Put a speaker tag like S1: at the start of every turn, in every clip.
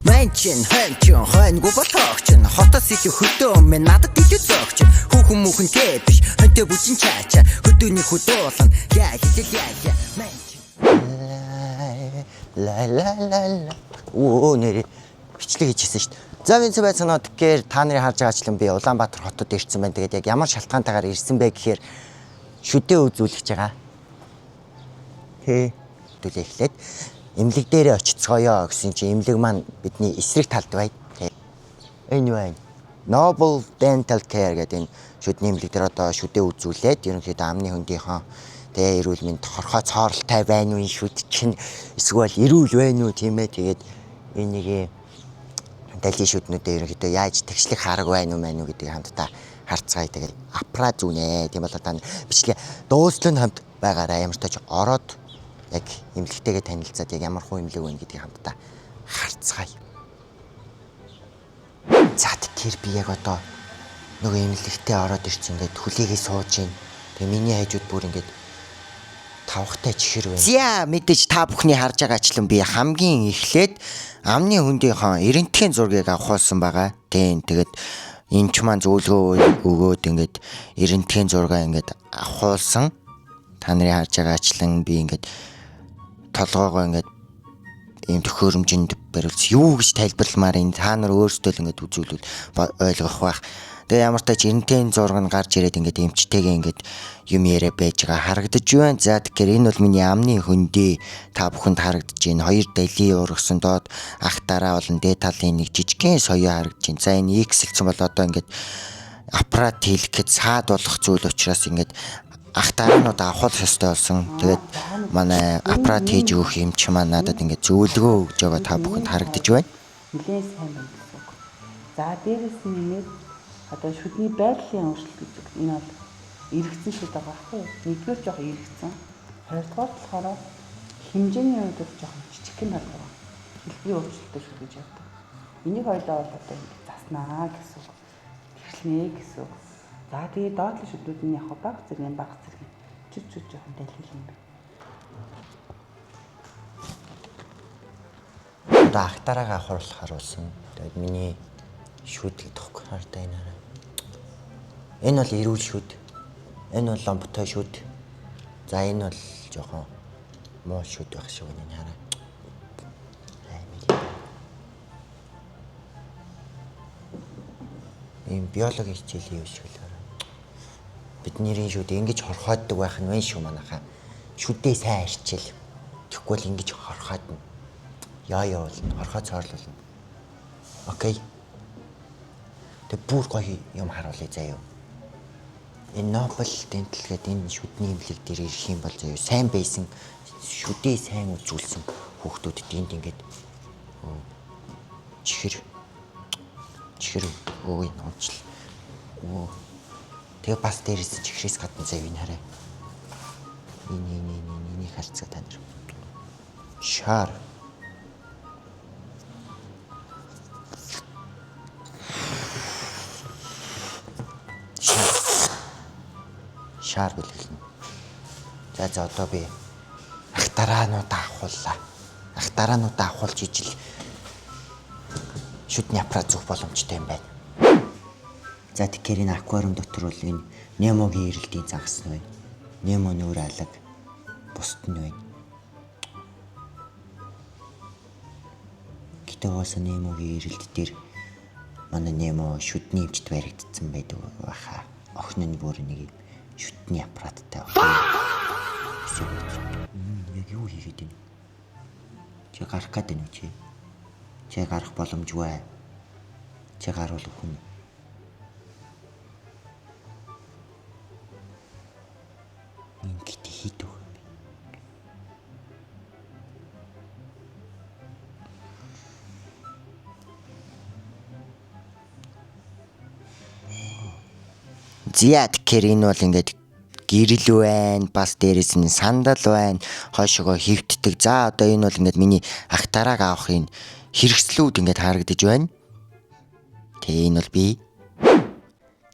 S1: Манчин ханчин хойнгүй ботогч хотос их хөдөө минь надад илүү зогч хүүхэн мөхөнтэй биш хөнтэй бүжин чаача хөдөөний хөдөөлөн яа манчин ла нэр бичлэг хийжсэн шүү дээ. За минь байцгаана тэгэхээр та нарын харж байгаачлан би Улаанбаатар хотод ирсэн байна. Тэгээд яг ямар шалтгаантайгаар ирсэн бэ гэхээр шүдээ үзүүлж байгаа. Төлөө эхлээд эмнэлэг дээрээ очицгоё гэсэн чинь эмнэлэг маань бидний эсрэг талд бай. Anyway, Noble Dental Care гэдэг энэ шүдний эмнэлэг дээр одоо шүдээ үзүүлээд ерөнхийдөө амны хөндийнхөө тэгээ эрүүл мэнд хорхоо цооролтой байна уу шүд чинь эсвэл эрүүл байна уу тийм ээ. Тэгээд энийг далийн шүднүүдээ ерөнхийдөө яаж тэгшлэх хараг байна уу гэдгийг хамтдаа харцгаая. Тэгээд аппарат зүүнэ. Тийм бол одоо бичлэг дууслын хамт байгаараа ямар ч тач ороод яг эмнэлэгтэйгээ танилцаад яг ямар хуу эмнэлэг вэ гэдгийг хамтдаа харцгаая. За тэгэхээр би яг одоо нөгөө эмнэлэгтээ ороод ирсэн ингээд хүлээгээ сууж гин. Тэгээ миний хажууд бүр ингээд тавхтай чихэр байна. За мэдээж та бүхний харж байгаачлан би хамгийн эхлээд амны хөндийнхөө эрентгийн зургийг авахулсан байгаа. Тэгээд энэ ч маань зөвлөгөө өгөөд ингээд эрентгийн зургаа ингээд авахулсан. Та нарын харж байгаачлан би ингээд толгоогоо ингээд ийм төхөөрөмжөнд бариулж юу гэж тайлбарламаар энэ та нар өөрсдөө л ингээд үзүүлвэл ойлгох байх. Тэгээ ямар тач эрентгийн зураг нь гарч ирээд ингээд эмчтэйгээ ингээд юм яриа байж байгаа харагдаж байна. За тэгэхээр энэ бол миний амны хөндөө та бүхэнд харагдаж байна. Хоёр далийн ургасан доод ах дараа болон дээд талын нэг жижигхэн соёо харагдаж байна. За энэ X-лсэн бол одоо ингээд аппарат хийлгэхэд саад болох зүйл учраас ингээд ах тараанууд авахул ёстой болсон. Тэгээд манай аппарат хийж өгөх юм чи маань надад ингээд зөвлөгөө өгж байгаа та бүхэнд харагдаж байна.
S2: Нилээн сайн байна гэсэн үг. За дээрээс нь нэмээд одоо шүдний байдлын өөрчлөлт гэж үг. Энэ бол эргэцэн шүд байгаа байхгүй юу? Нэгдүгээр жоох эргэцэн. Хоёрдугаар болохоор хэмжээний хувьд бол жоох жижигхэн тал байгаа. Хэлбэрийн өөрчлөлттэй шүд гэж яддаг. Энийг хоёлоо бол одоо заснаа гэсэн үг. Тэрлэнэ гэсэн үг. За тэгээд доотлын шүдүүд нь яг баг зэрэг чүч жоохон дэлгэл юм байна.
S1: Одоо ах дараагаа хурлах харуулсан. Тэгээд миний шүд гэдэгхгүй хардаа энэ хараа. Энэ бол эрүүл шүд. Энэ бол ломбтой шүд. За энэ бол жоохон муу шүд байх шиг байна хараа. Ийм биологийн хичээлийн юм шиг л хараа. Бидний шүд ингэж хорхооддаг байх нь вэ шүү манайхаа. Шүдээ сайн арчил. Тэгэхгүй л ингэж хорхоодно. Яа болно. Хорхоо цоорлуулна. Окей. Тэг бүр гоё юм харуулъя заяа. Энэ Noble Dental гэдэг энэ шүдний эмнэлэг дээр ирэх юм бол заяа сайн байсан шүдээ сайн үзүүлсэн хүүхдүүдэд энд ингээд чихэр өөй нууцл. Тэгээ бас дээрээс чихрээс гадна заяа энэ хараа. Энийг харцгаа та нар. Шар. Шар бэлгэлнэ. За одоо би ах дараануудаа авахуллаа. Ах дараануудаа авахулж ижил шүдний аппарат зүүх боломжтой юм байна. За тэгэхээр энэ аквариум дотор бол энэ Немогийн ирэлтийн загас нь байна. Немо нүүр алаг бусд нь байна. Гэтэ уусаа Немогийн ирэлт дээр манай Немо шүдний эмчт баригдсан байдаг баха. Охин нь бүр нэг шүдний аппараттай байна. Яг юу хийгээд байна? Чи гарах гээд байна уу чи? Чи гарах боломжгүй. Чи гарвал өхөн. Ингээд хийдэг. Зяа тэгэхээр энэ бол ингээд гэрэл байна, бас дээрээс нь сандал байна, хойшоогоо хөвтдөг. За одоо энэ бол ингээд миний ах тарааг авах энэ хэрэгслүүд ингээд харагдаж байна. Тэгээ энэ бол би.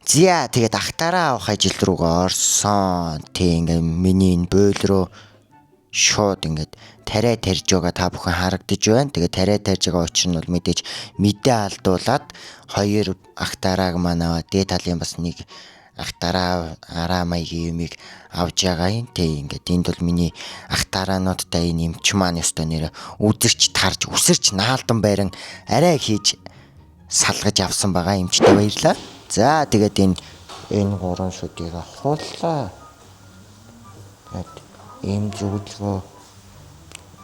S1: За тэгээд ах тараа авах ажил руугаа орсон. Тэг ингээд миний энэ бойл руу шууд ингээд тариа тарьж байгаа та бүхэн харагдаж байна. Тэгээд тариа тарьж байгаа учир нь бол мэдээж мэдээ алдуулаад хоёр ах дарааг манаа дээд талын бас нэг ах дараа араа маягийн юмыг авж байгаа юм. Тэ ингээд энд бол миний ах тараануудтай энэ эмч маань ёстой нэрэ үзэрч тарж үсэрч наалдан байран арай хийж салгаж авсан байгаа эмчтэй баярлаа. За тэгээд энэ гурван шүдийг авахлаа. Тэгээд ийм зөвлөгөө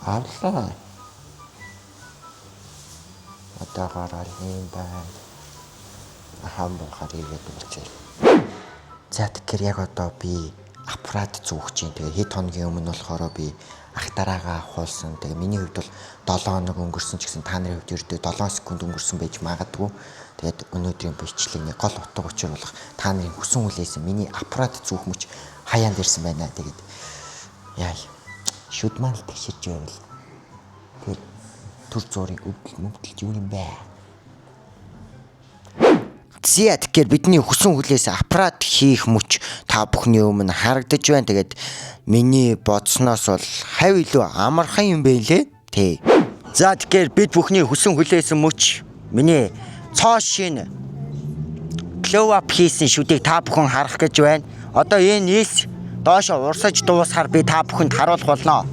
S1: авлаа. Одоогоор юм байна. Хамбахаар игээд үлчээ. За тэгэхээр яг одоо би аппарат зүүх чинь. Тэгээ хэд хоногийн өмнө болохоор би ах дараагаа авахулсан. Тэгээ миний хувьд бол 7 хоног өнгөрсөн ч гэсэн та нарын хувьд ердөө 7 секунд өнгөрсөн байж магадгүй. Тэгээд өнөөдрийн бичлэгийн гол утга учир болох та нарын хүсэн хүлээсэн миний аппарат зүүх мөч хаяанд ирсэн байна. Тэгээд яа шүд маань л тэгширж байвал тэр төр зургийг өвдөлж юу юм бэ? Зя тэгэхээр бидний хүсэн хүлээсэн аппарат хийх мөч та бүхний өмнө харагдаж байна. Тэгээд миний бодсноос бол хав илүү амархан юм бэ лээ. Тэ. За тэгэхээр бид бүхний хүсэн хүлээсэн мөч миний цоо шин glow up хийсэн шүдийг та бүхэн харах гэж байна. Одоо энэ нийс доошо урсаж дуусахаар би та бүхэнд харуулах болно.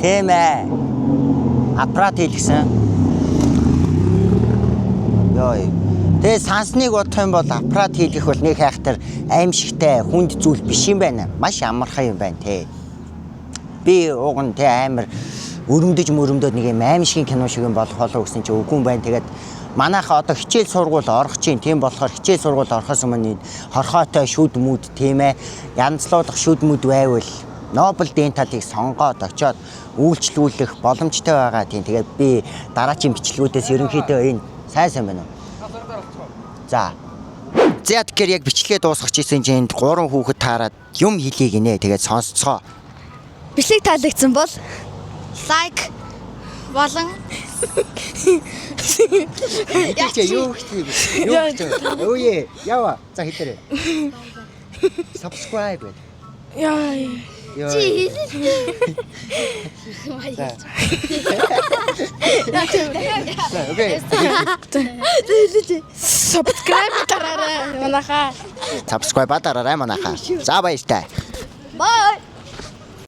S1: Тийм ээ. Аппарат хийлгсэн. Йой. Тэгээ сансныг бодох юм бол аппарат хийлгэх бол нэг хайхтар аимшигтай хүнд зүйл биш юм байна. Маш амархан юм байна те. Би уг нь те амар өрөмдөд нэг юм аимшигын кино шиг юм болох болоо гэсэн чи үгүй юм байна. Тэгээд манайхаа одоо хичээл сургууль орох чинь тийм болохоор хичээл сургууль орохоос өмнө хорхоотой шүд мүд тийм ээ. Янзлуулах шүд мүд байвал Нобель денталыг сонгоод очоод үйлчлүүлэх боломжтой байгаа тийм. Тэгээд би дараачийн бичлэгүүдээс ерөнхийдөө энэ сайн байна уу? За. За тэгэхээр яг бичлэгээ дуусгах гэсэн чинь 3 хүүхэд таарад юм хэлье гинэ. Тэгээд сонсцгоо.
S3: Бичлэг таалагдсан бол лайк болон
S1: юу хэлээ? Өөе, ява. За хэлээрэй. Subscribe.
S3: яа.
S1: Окей.
S3: Subscribe дараарай манайхаа.
S1: Subscribe дараарай манайхаа. За баяртай.
S3: Bye.